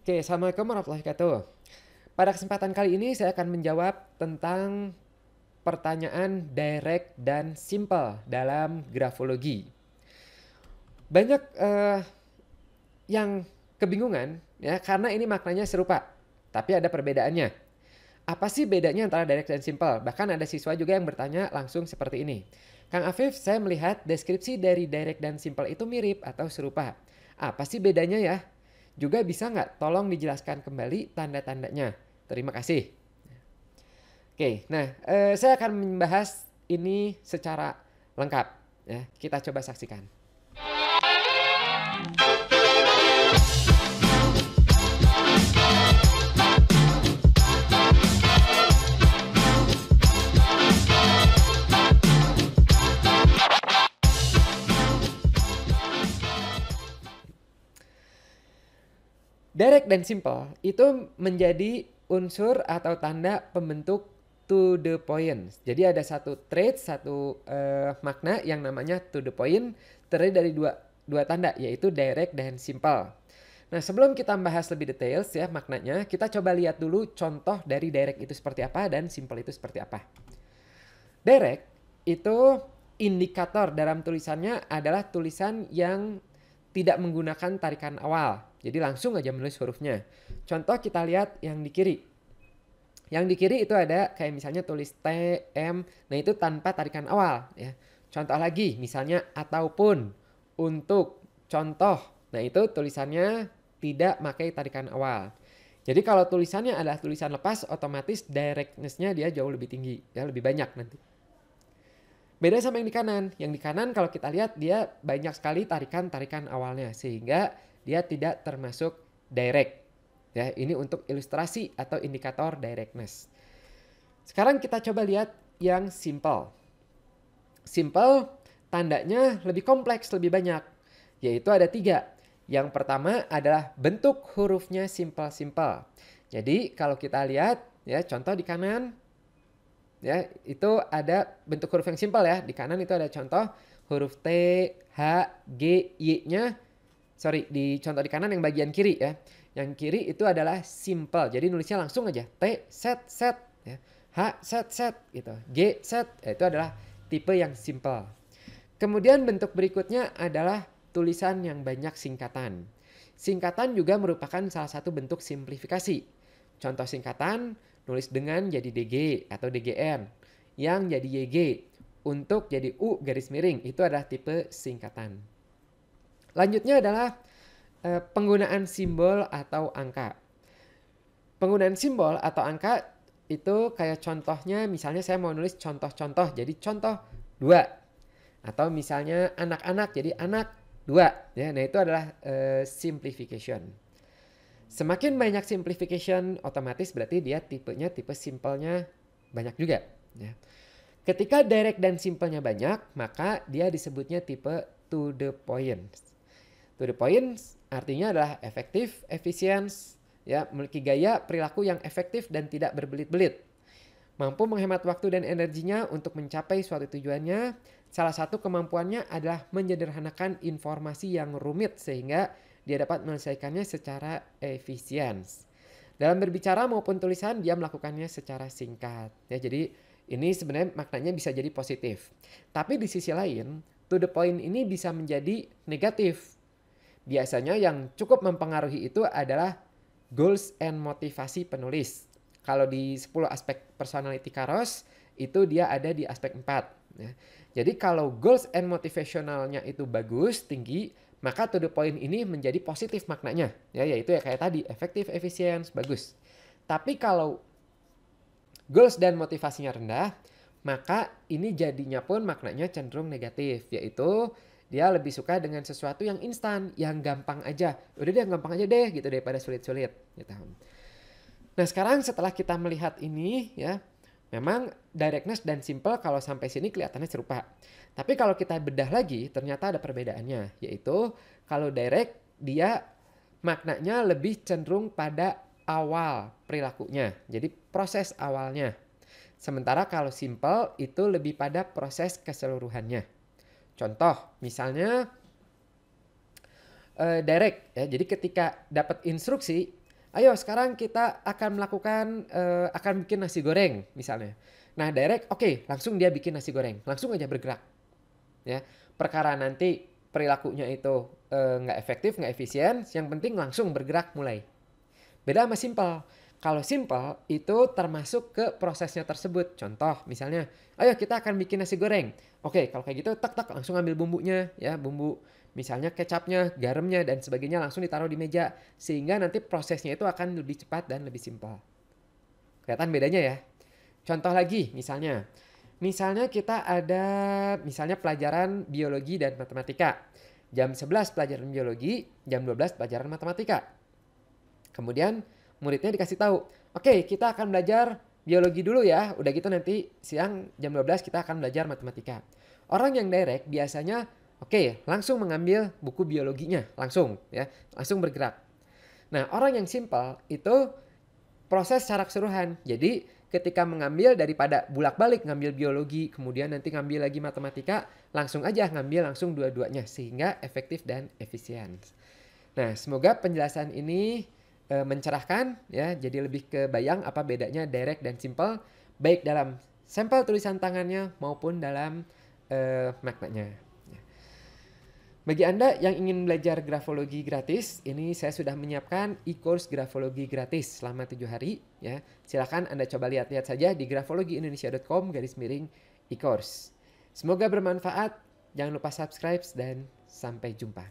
Oke, Assalamualaikum warahmatullahi wabarakatuh. Pada kesempatan kali ini saya akan menjawab tentang pertanyaan direct dan simple dalam grafologi. Banyak yang kebingungan ya karena ini maknanya serupa, tapi ada perbedaannya. Apa sih bedanya antara direct dan simple? Bahkan ada siswa juga yang bertanya langsung seperti ini. Kang Afif, saya melihat deskripsi dari direct dan simple itu mirip atau serupa. Apa sih bedanya ya? Juga bisa nggak tolong dijelaskan kembali tanda-tandanya? Terima kasih. Oke, nah saya akan membahas ini secara lengkap. Ya, kita coba saksikan. Direct dan simple itu menjadi unsur atau tanda pembentuk to the point. Jadi ada satu trait, satu makna yang namanya to the point terdiri dari dua tanda, yaitu direct dan simple. Nah, sebelum kita bahas lebih detail ya maknanya, kita coba lihat dulu contoh dari direct itu seperti apa dan simple itu seperti apa. Direct itu indikator dalam tulisannya adalah tulisan yang tidak menggunakan tarikan awal. Jadi langsung aja menulis hurufnya. Contoh kita lihat yang di kiri. Yang di kiri itu ada kayak misalnya tulis T, M. Nah itu tanpa tarikan awal. Ya. Contoh lagi misalnya ataupun, untuk, contoh. Nah itu tulisannya tidak pakai tarikan awal. Jadi kalau tulisannya adalah tulisan lepas, otomatis directness-nya dia jauh lebih tinggi. Ya, lebih banyak nanti. Beda sama yang di kanan. Yang di kanan kalau kita lihat dia banyak sekali tarikan-tarikan awalnya. Sehingga dia tidak termasuk direct. Ya, ini untuk ilustrasi atau indikator directness. Sekarang kita coba lihat yang simple. Simple tandanya lebih kompleks, lebih banyak. Yaitu ada 3. Yang pertama adalah bentuk hurufnya simple-simple. Jadi kalau kita lihat ya contoh di kanan. Ya, itu ada bentuk huruf yang simpel ya. Di kanan itu ada contoh huruf T, H, G, Y-nya. Sorry, di contoh di kanan yang bagian kiri ya. Yang kiri itu adalah simple. Jadi nulisnya langsung aja. T, set, set. Ya. H, set, set. Gitu. G, set. Ya, itu adalah tipe yang simple. Kemudian bentuk berikutnya adalah tulisan yang banyak singkatan. Singkatan juga merupakan salah satu bentuk simplifikasi. Contoh singkatan, nulis dengan jadi DG atau DGN. Yang jadi YG. Untuk jadi U garis miring. Itu adalah tipe singkatan. Lanjutnya adalah penggunaan simbol atau angka. Penggunaan simbol atau angka itu kayak contohnya misalnya saya mau nulis contoh-contoh. Jadi contoh 2. Atau misalnya anak-anak jadi anak 2. Ya, nah itu adalah simplification. Semakin banyak simplification otomatis berarti dia tipenya tipe simpelnya banyak juga. Ya. Ketika direct dan simpelnya banyak maka dia disebutnya tipe to the point. To the point artinya adalah efektif, efisiens, ya, memiliki gaya perilaku yang efektif dan tidak berbelit-belit. Mampu menghemat waktu dan energinya untuk mencapai suatu tujuannya. Salah satu kemampuannya adalah menyederhanakan informasi yang rumit sehingga dia dapat menyelesaikannya secara efisien. Dalam berbicara maupun tulisan dia melakukannya secara singkat. Ya, jadi ini sebenarnya maknanya bisa jadi positif. Tapi di sisi lain, to the point ini bisa menjadi negatif. Biasanya yang cukup mempengaruhi itu adalah goals and motivasi penulis. Kalau di 10 aspek personality Karos, itu dia ada di aspek 4. Ya. Jadi kalau goals and motivationalnya itu bagus, tinggi, maka to the point ini menjadi positif maknanya. Ya, yaitu ya kayak tadi, efektif, efisien, bagus. Tapi kalau goals dan motivasinya rendah, maka ini jadinya pun maknanya cenderung negatif, yaitu dia lebih suka dengan sesuatu yang instan, yang gampang aja. Udah deh gampang aja deh gitu daripada sulit-sulit gitu. Nah, sekarang setelah kita melihat ini ya, memang directness dan simple kalau sampai sini kelihatannya serupa. Tapi kalau kita bedah lagi ternyata ada perbedaannya, yaitu kalau direct dia maknanya lebih cenderung pada awal perilakunya. Jadi proses awalnya. Sementara kalau simple itu lebih pada proses keseluruhannya. Contoh, misalnya direct ya. Jadi ketika dapat instruksi, Ayo sekarang kita akan melakukan, akan bikin nasi goreng misalnya. Nah direct, oke, langsung dia bikin nasi goreng, langsung aja bergerak. Ya, perkara nanti perilakunya itu nggak efektif, nggak efisien, yang penting langsung bergerak mulai. Beda sama simple. Kalau simple itu termasuk ke prosesnya tersebut. Contoh misalnya, ayo kita akan bikin nasi goreng. Oke, kalau kayak gitu tak langsung ambil bumbunya ya, bumbu misalnya kecapnya, garamnya dan sebagainya langsung ditaruh di meja sehingga nanti prosesnya itu akan lebih cepat dan lebih simpel. Kelihatan bedanya ya? Contoh lagi misalnya kita ada misalnya pelajaran biologi dan matematika. Jam 11 pelajaran biologi, jam 12 pelajaran matematika. Kemudian muridnya dikasih tahu, oke kita akan belajar biologi dulu ya, udah gitu nanti siang jam 12 kita akan belajar matematika. Orang yang direct biasanya oke langsung mengambil buku biologinya, langsung ya, langsung bergerak. Nah orang yang simple itu proses secara keseluruhan. Jadi ketika mengambil daripada bulak-balik ngambil biologi, kemudian nanti ngambil lagi matematika, langsung aja ngambil langsung dua-duanya sehingga efektif dan efisien. Nah, semoga penjelasan ini mencerahkan ya, jadi lebih kebayang apa bedanya direct dan simple baik dalam sampel tulisan tangannya maupun dalam maknanya. Bagi Anda yang ingin belajar grafologi gratis, ini saya sudah menyiapkan e-course grafologi gratis selama 7 hari. Ya. Silakan Anda coba lihat-lihat saja di grafologiindonesia.com/e-course. Semoga bermanfaat. Jangan lupa subscribe dan sampai jumpa.